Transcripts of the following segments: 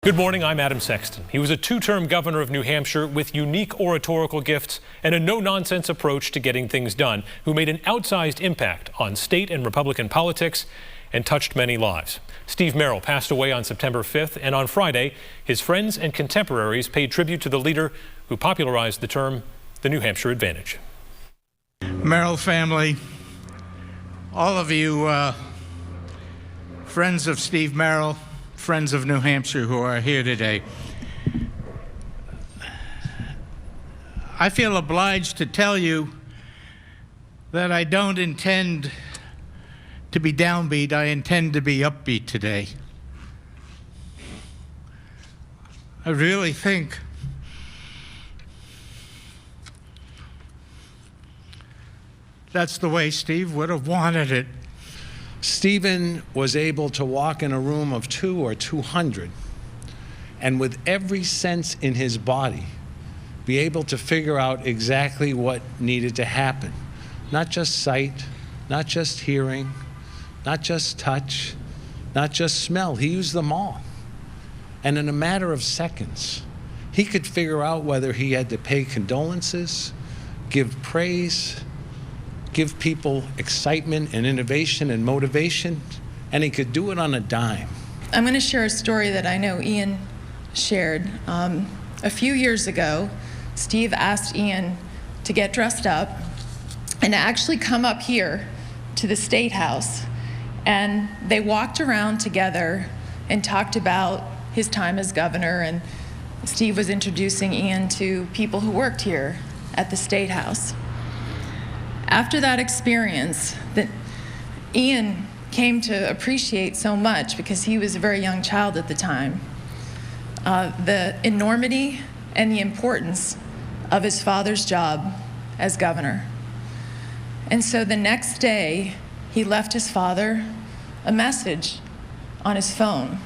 Good morning, I'm Adam Sexton. He was a two-term governor of New Hampshire with unique oratorical gifts and a no-nonsense approach to getting things done, who made an outsized impact on state and Republican politics and touched many lives. Steve Merrill passed away on September 5th, and on Friday, his friends and contemporaries paid tribute to the leader who popularized the term the New Hampshire Advantage. Merrill family, all of you friends of Steve Merrill, friends of New Hampshire who are here today, I feel obliged to tell you that I don't intend to be downbeat. I intend to be upbeat today. I really think that's the way Steve would have wanted it. Stephen was able to walk in a room of 200 or 200 and with every sense in his body be able to figure out exactly what needed to happen. Not just sight, not just hearing, not just touch, not just smell. He used them all. And in a matter of seconds, he could figure out whether he had to pay condolences, give praise, give people excitement and innovation and motivation, and he could do it on a dime. I'm going to share a story that I know Ian shared. A few years ago, Steve asked Ian to get dressed up and to actually come up here to the State House, and they walked around together and talked about his time as governor, and Steve was introducing Ian to people who worked here at the State House. After that experience that Ian came to appreciate so much, because he was a very young child at the time, the enormity and the importance of his father's job as governor. And so the next day, he left his father a message on his phone,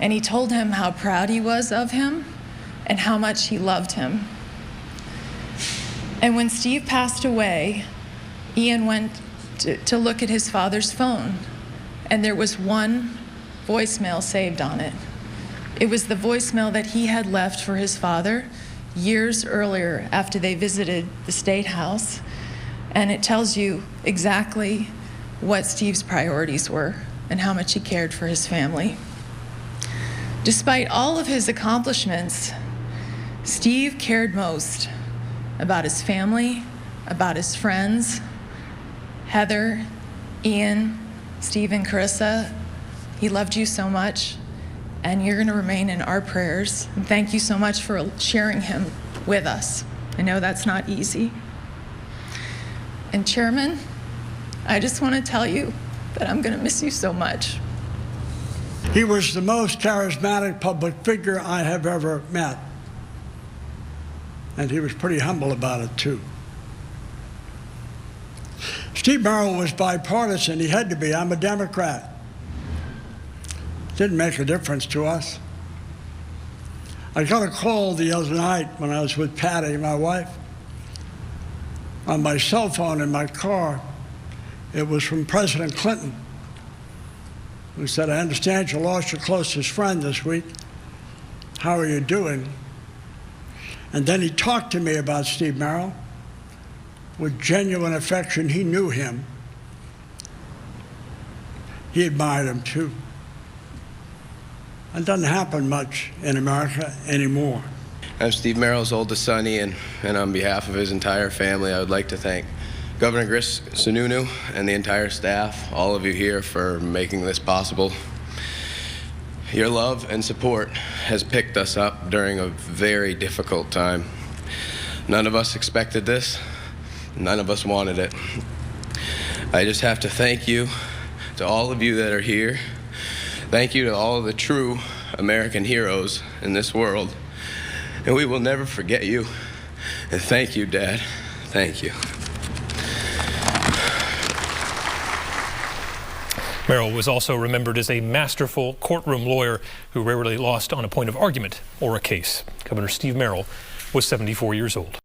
and he told him how proud he was of him and how much he loved him. And when Steve passed away, Ian went to look at his father's phone, and there was one voicemail saved on it. It was the voicemail that he had left for his father years earlier after they visited the State House, and it tells you exactly what Steve's priorities were and how much he cared for his family. Despite all of his accomplishments, Steve cared most about his family, about his friends. Heather, Ian, Steve, and Carissa, he loved you so much, and you're going to remain in our prayers. And thank you so much for sharing him with us. I know that's not easy. And Chairman, I just want to tell you that I'm going to miss you so much. He was the most charismatic public figure I have ever met. And he was pretty humble about it, too. Steve Merrill was bipartisan. He had to be. I'm a Democrat. Didn't make a difference to us. I got a call the other night when I was with Patty, my wife, on my cell phone in my car. It was from President Clinton, who said, "I understand you lost your closest friend this week. How are you doing?" And then he talked to me about Steve Merrill with genuine affection. He knew him. He admired him, too. It doesn't happen much in America anymore. I'm Steve Merrill's oldest son, Ian, and on behalf of his entire family, I would like to thank Governor Chris Sununu and the entire staff, all of you here, for making this possible. Your love and support has picked us up during a very difficult time. None of us expected this. None of us wanted it. I just have to thank you to all of you that are here. Thank you to all of the true American heroes in this world. And we will never forget you. And thank you, Dad. Thank you. Merrill was also remembered as a masterful courtroom lawyer who rarely lost on a point of argument or a case. Governor Steve Merrill was 74 years old.